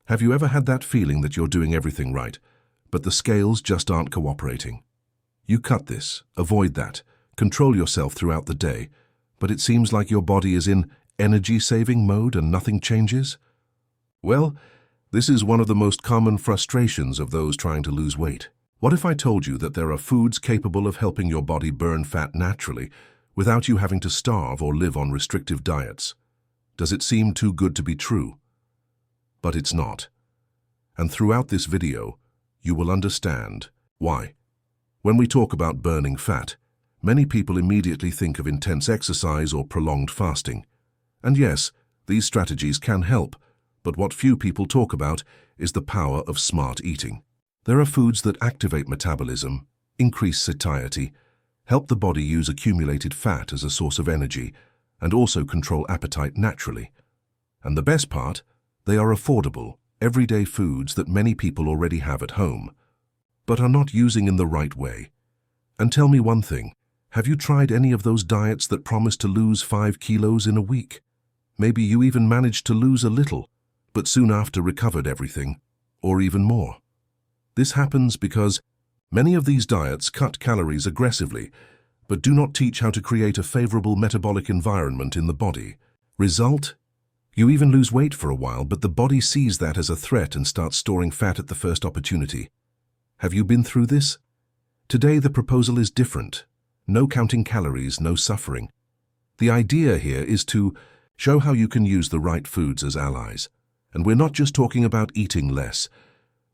Have you ever had that feeling that you're doing everything right, but the scales just aren't cooperating? You cut this, avoid that, control yourself throughout the day, but it seems like your body is in energy-saving mode and nothing changes? Well, this is one of the most common frustrations of those trying to lose weight. What if I told you that there are foods capable of helping your body burn fat naturally without you having to starve or live on restrictive diets? Does it seem too good to be true? But it's not. And throughout this video, you will understand why. When we talk about burning fat, many people immediately think of intense exercise or prolonged fasting. And yes, these strategies can help, but what few people talk about is the power of smart eating. There are foods that activate metabolism, increase satiety, help the body use accumulated fat as a source of energy, and also control appetite naturally. And the best part, they are affordable, everyday foods that many people already have at home, but are not using in the right way. And tell me one thing, have you tried any of those diets that promise to lose 5 kilos in a week? Maybe you even managed to lose a little, but soon after recovered everything, or even more. This happens because many of these diets cut calories aggressively, but do not teach how to create a favorable metabolic environment in the body. Result? You even lose weight for a while, but the body sees that as a threat and starts storing fat at the first opportunity. Have you been through this? Today the proposal is different. No counting calories, no suffering. The idea here is to show how you can use the right foods as allies. And we're not just talking about eating less.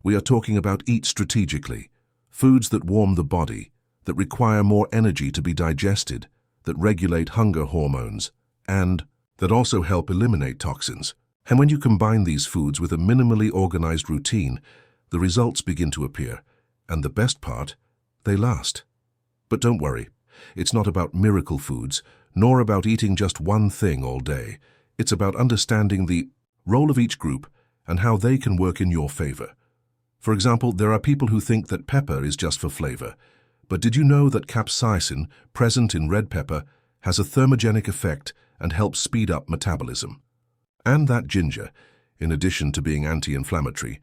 We are talking about eat strategically. Foods that warm the body, that require more energy to be digested, that regulate hunger hormones, and that also help eliminate toxins. And when you combine these foods with a minimally organized routine, the results begin to appear. And the best part, they last. But don't worry, it's not about miracle foods, nor about eating just one thing all day. It's about understanding the role of each group and how they can work in your favor. For example, there are people who think that pepper is just for flavor. But did you know that capsaicin, present in red pepper, has a thermogenic effect and helps speed up metabolism? And that ginger, in addition to being anti-inflammatory,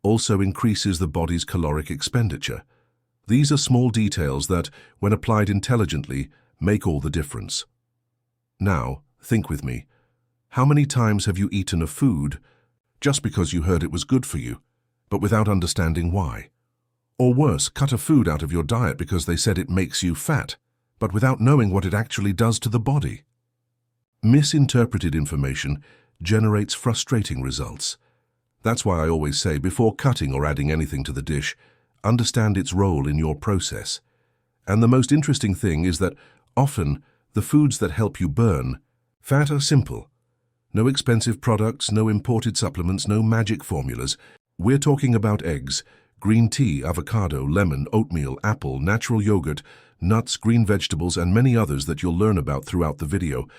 also increases the body's caloric expenditure. These are small details that, when applied intelligently, make all the difference. Now, think with me. How many times have you eaten a food just because you heard it was good for you, but without understanding why? Or worse, cut a food out of your diet because they said it makes you fat, but without knowing what it actually does to the body? Misinterpreted information generates frustrating results. That's why I always say, before cutting or adding anything to the dish, understand its role in your process. And the most interesting thing is that often the foods that help you burn fat are simple. No expensive products, no imported supplements, no magic formulas. We're talking about eggs, green tea, avocado, lemon, oatmeal, apple, natural yogurt, nuts, green vegetables, and many others that you'll learn about throughout the video.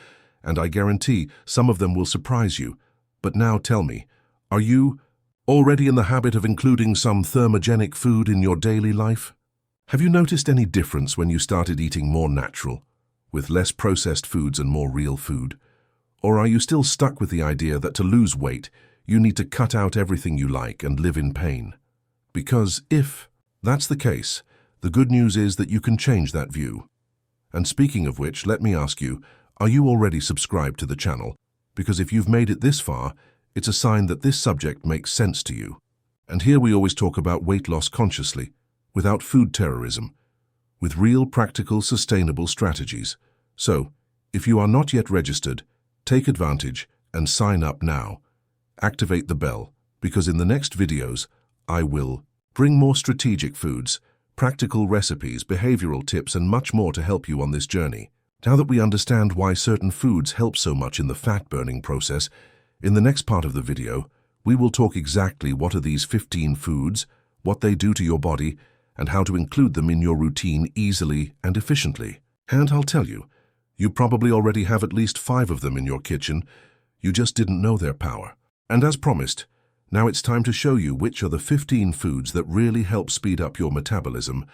And I guarantee some of them will surprise you. But now tell me, are you already in the habit of including some thermogenic food in your daily life? Have you noticed any difference when you started eating more natural, with less processed foods and more real food? Or are you still stuck with the idea that to lose weight, you need to cut out everything you like and live in pain? Because if that's the case, the good news is that you can change that view. And speaking of which, let me ask you, are you already subscribed to the channel? Because if you've made it this far, it's a sign that this subject makes sense to you. And here we always talk about weight loss consciously, without food terrorism, with real, practical, sustainable strategies. So, if you are not yet registered, take advantage and sign up now. Activate the bell, because in the next videos, I will bring more strategic foods, practical recipes, behavioral tips, and much more to help you on this journey. Now that we understand why certain foods help so much in the fat-burning process, in the next part of the video, we will talk exactly what are these 15 foods, what they do to your body, and how to include them in your routine easily and efficiently. And I'll tell you, you probably already have at least 5 of them in your kitchen, you just didn't know their power. And as promised, now it's time to show you which are the 15 foods that really help speed up your metabolism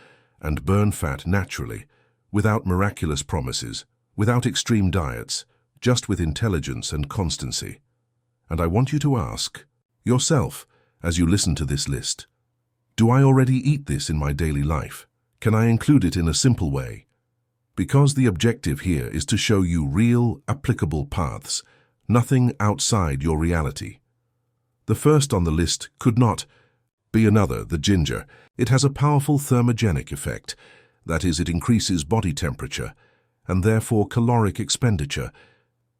and burn fat naturally, without miraculous promises, without extreme diets, just with intelligence and constancy. And I want you to ask yourself, as you listen to this list. Do I already eat this in my daily life? Can I include it in a simple way? Because the objective here is to show you real, applicable paths, nothing outside your reality. The first on the list could not be another, the ginger. It has a powerful thermogenic effect. That is, it increases body temperature and therefore caloric expenditure.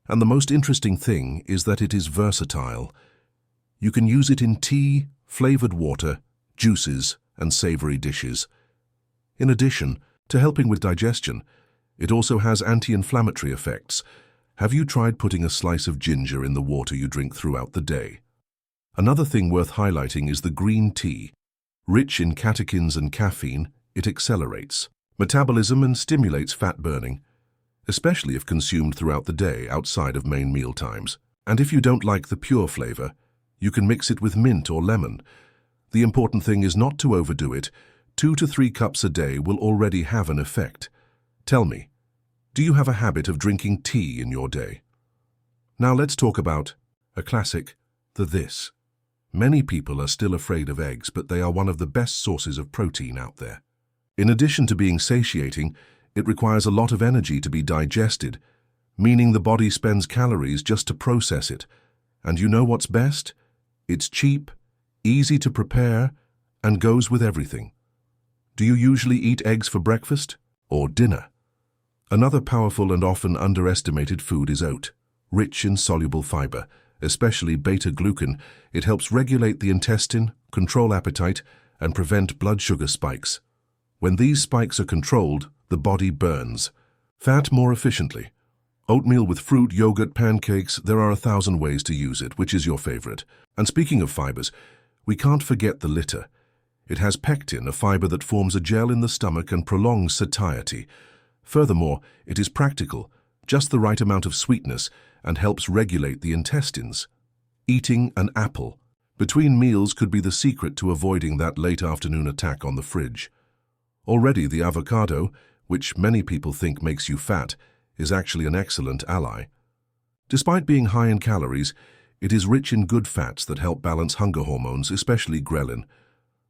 And the most interesting thing is that it is versatile. You can use it in tea, flavored water, juices, and savory dishes. In addition to helping with digestion, it also has anti-inflammatory effects. Have you tried putting a slice of ginger in the water you drink throughout the day? Another thing worth highlighting is the green tea. Rich in catechins and caffeine, it accelerates metabolism and stimulates fat burning, especially if consumed throughout the day outside of main meal times. And if you don't like the pure flavor, you can mix it with mint or lemon. The important thing is not to overdo it. 2 to 3 cups a day will already have an effect. Tell me, do you have a habit of drinking tea in your day? Now let's talk about a classic, the this. Many people are still afraid of eggs, but they are one of the best sources of protein out there. In addition to being satiating, it requires a lot of energy to be digested, meaning the body spends calories just to process it. And you know what's best? It's cheap, easy to prepare, and goes with everything. Do you usually eat eggs for breakfast or dinner? Another powerful and often underestimated food is oat, rich in soluble fiber, especially beta-glucan. It helps regulate the intestine, control appetite, and prevent blood sugar spikes. When these spikes are controlled, the body burns fat more efficiently. Oatmeal with fruit, yogurt, pancakes, there are 1,000 ways to use it. Which is your favorite? And speaking of fibers, we can't forget the litter. It has pectin, a fiber that forms a gel in the stomach and prolongs satiety. Furthermore, it is practical, just the right amount of sweetness, and helps regulate the intestines. Eating an apple between meals could be the secret to avoiding that late afternoon attack on the fridge. Already the avocado, which many people think makes you fat, is actually an excellent ally. Despite being high in calories, it is rich in good fats that help balance hunger hormones, especially ghrelin.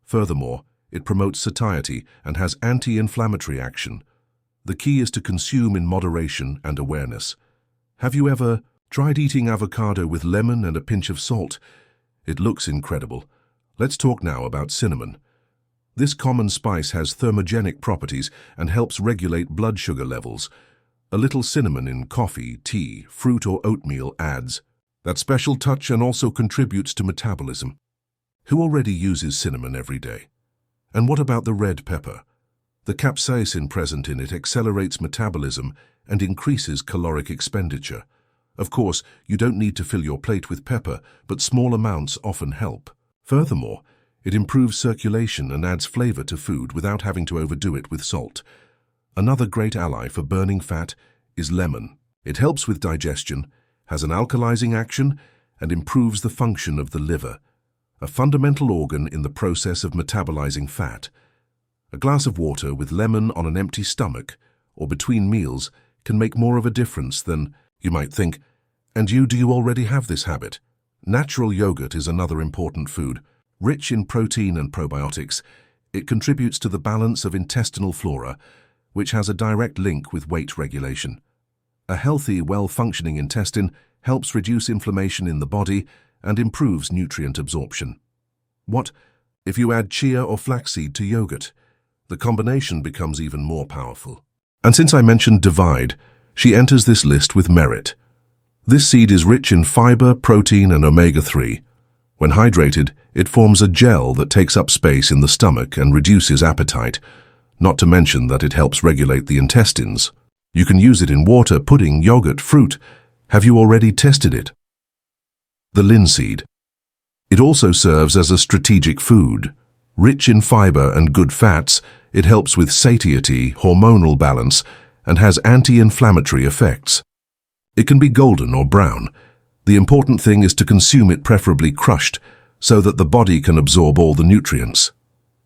Furthermore, it promotes satiety and has anti-inflammatory action. The key is to consume in moderation and awareness. Have you ever tried eating avocado with lemon and a pinch of salt? It looks incredible. Let's talk now about cinnamon. This common spice has thermogenic properties and helps regulate blood sugar levels. A little cinnamon in coffee, tea, fruit, or oatmeal adds that special touch and also contributes to metabolism. Who already uses cinnamon every day? And what about the red pepper? The capsaicin present in it accelerates metabolism and increases caloric expenditure. Of course, you don't need to fill your plate with pepper, but small amounts often help. Furthermore, it improves circulation and adds flavor to food without having to overdo it with salt. Another great ally for burning fat is lemon. It helps with digestion, has an alkalizing action, and improves the function of the liver, a fundamental organ in the process of metabolizing fat. A glass of water with lemon on an empty stomach or between meals can make more of a difference than you might think. And do you already have this habit? Natural yogurt is another important food. Rich in protein and probiotics, it contributes to the balance of intestinal flora, which has a direct link with weight regulation. A healthy, well-functioning intestine helps reduce inflammation in the body and improves nutrient absorption. What if you add chia or flaxseed to yogurt? The combination becomes even more powerful. And since I mentioned divide, she enters this list with merit. This seed is rich in fiber, protein, and omega-3. When hydrated, it forms a gel that takes up space in the stomach and reduces appetite, not to mention that it helps regulate the intestines. You can use it in water, pudding, yogurt, fruit. Have you already tested it? The linseed. It also serves as a strategic food. Rich in fiber and good fats, it helps with satiety, hormonal balance, and has anti-inflammatory effects. It can be golden or brown. The important thing is to consume it preferably crushed, so that the body can absorb all the nutrients.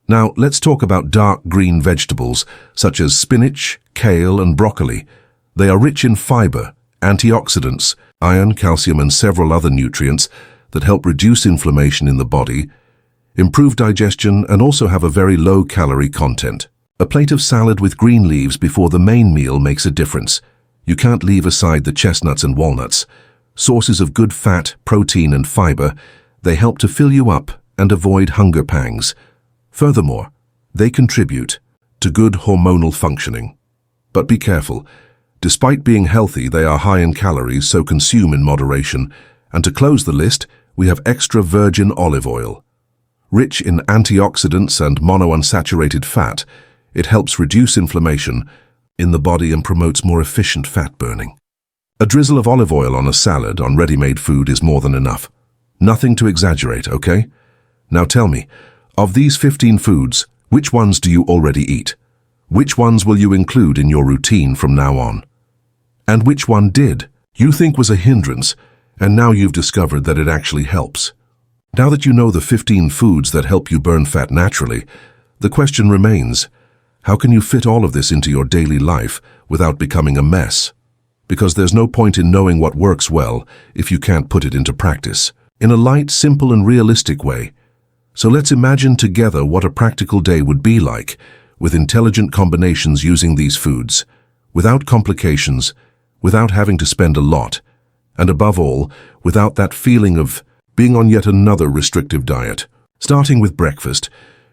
Now, let's talk about dark green vegetables, such as spinach, kale, and broccoli. They are rich in fiber, antioxidants, iron, calcium, and several other nutrients that help reduce inflammation in the body, improve digestion, and also have a very low calorie content. A plate of salad with green leaves before the main meal makes a difference. You can't leave aside the chestnuts and walnuts. Sources of good fat, protein, and fiber, they help to fill you up and avoid hunger pangs. Furthermore, they contribute to good hormonal functioning. But be careful. Despite being healthy, they are high in calories, so consume in moderation. And to close the list, we have extra virgin olive oil. Rich in antioxidants and monounsaturated fat, it helps reduce inflammation in the body and promotes more efficient fat burning. A drizzle of olive oil on a salad, on ready-made food, is more than enough. Nothing to exaggerate, okay? Now tell me, of these 15 foods, which ones do you already eat? Which ones will you include in your routine from now on? And which one did you think was a hindrance, and now you've discovered that it actually helps? Now that you know the 15 foods that help you burn fat naturally, the question remains, how can you fit all of this into your daily life without becoming a mess? Because there's no point in knowing what works well if you can't put it into practice in a light, simple, and realistic way. So let's imagine together what a practical day would be like with intelligent combinations using these foods, without complications, without having to spend a lot, and above all, without that feeling of being on yet another restrictive diet. Starting with breakfast,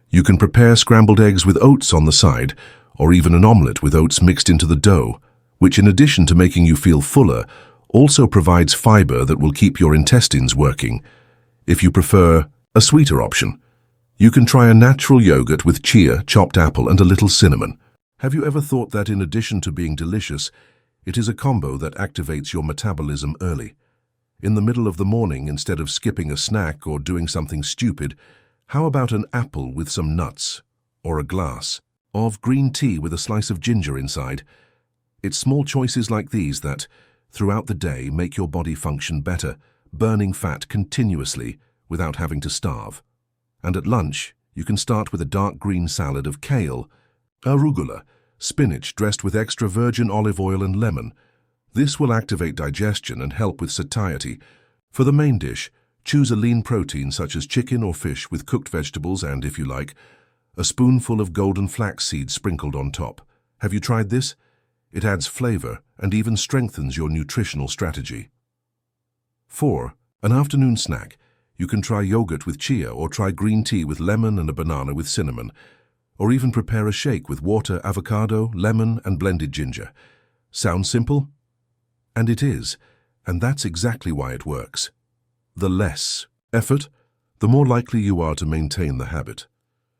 you can prepare scrambled eggs with oats on the side, or even an omelette with oats mixed into the dough, which in addition to making you feel fuller, also provides fiber that will keep your intestines working. If you prefer a sweeter option, you can try a natural yogurt with chia, chopped apple, and a little cinnamon. Have you ever thought that in addition to being delicious, it is a combo that activates your metabolism early? In the middle of the morning, instead of skipping a snack or doing something stupid, how about an apple with some nuts, or a glass of green tea with a slice of ginger inside? It's small choices like these that, throughout the day, make your body function better, burning fat continuously without having to starve. And at lunch, you can start with a dark green salad of kale, arugula, spinach dressed with extra virgin olive oil and lemon. This will activate digestion and help with satiety. For the main dish, choose a lean protein such as chicken or fish with cooked vegetables and, if you like, a spoonful of golden flax seeds sprinkled on top. Have you tried this? It adds flavor and even strengthens your nutritional strategy. 4. An afternoon snack. You can try yogurt with chia or try green tea with lemon and a banana with cinnamon. Or even prepare a shake with water, avocado, lemon, and blended ginger. Sounds simple? And it is. And that's exactly why it works. The less effort, the more likely you are to maintain the habit.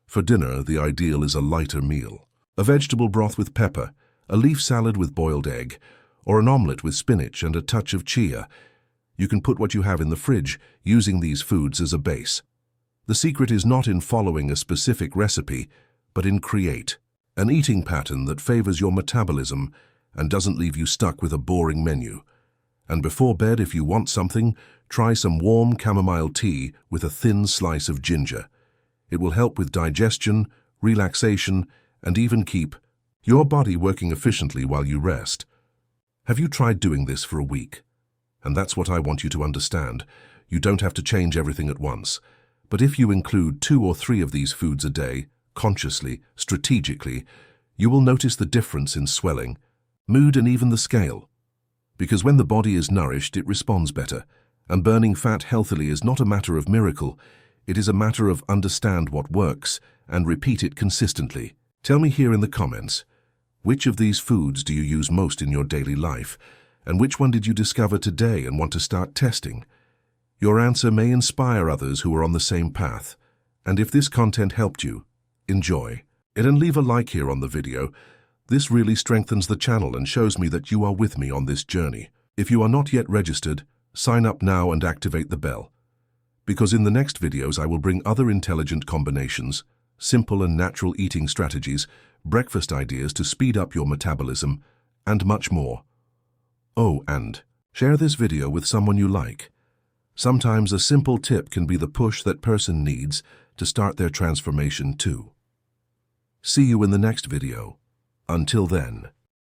For dinner, the ideal is a lighter meal. A vegetable broth with pepper, a leaf salad with boiled egg, or an omelette with spinach and a touch of chia. You can put what you have in the fridge, using these foods as a base. The secret is not in following a specific recipe, but in create an eating pattern that favors your metabolism and doesn't leave you stuck with a boring menu. And before bed, if you want something, try some warm chamomile tea with a thin slice of ginger. It will help with digestion, relaxation, and even keep your body working efficiently while you rest. Have you tried doing this for a week? And that's what I want you to understand. You don't have to change everything at once. But if you include 2 or 3 of these foods a day, consciously, strategically, you will notice the difference in swelling, mood, and even the scale. Because when the body is nourished, it responds better. And burning fat healthily is not a matter of miracle. It is a matter of understand what works and repeat it consistently. Tell me here in the comments, which of these foods do you use most in your daily life? And which one did you discover today and want to start testing? Your answer may inspire others who are on the same path. And if this content helped you, enjoy it and leave a like here on the video. This really strengthens the channel and shows me that you are with me on this journey. If you are not yet registered, sign up now and activate the bell. Because in the next videos I will bring other intelligent combinations, simple and natural eating strategies, breakfast ideas to speed up your metabolism, and much more. Oh, and share this video with someone you like. Sometimes a simple tip can be the push that person needs to start their transformation too. See you in the next video. Until then.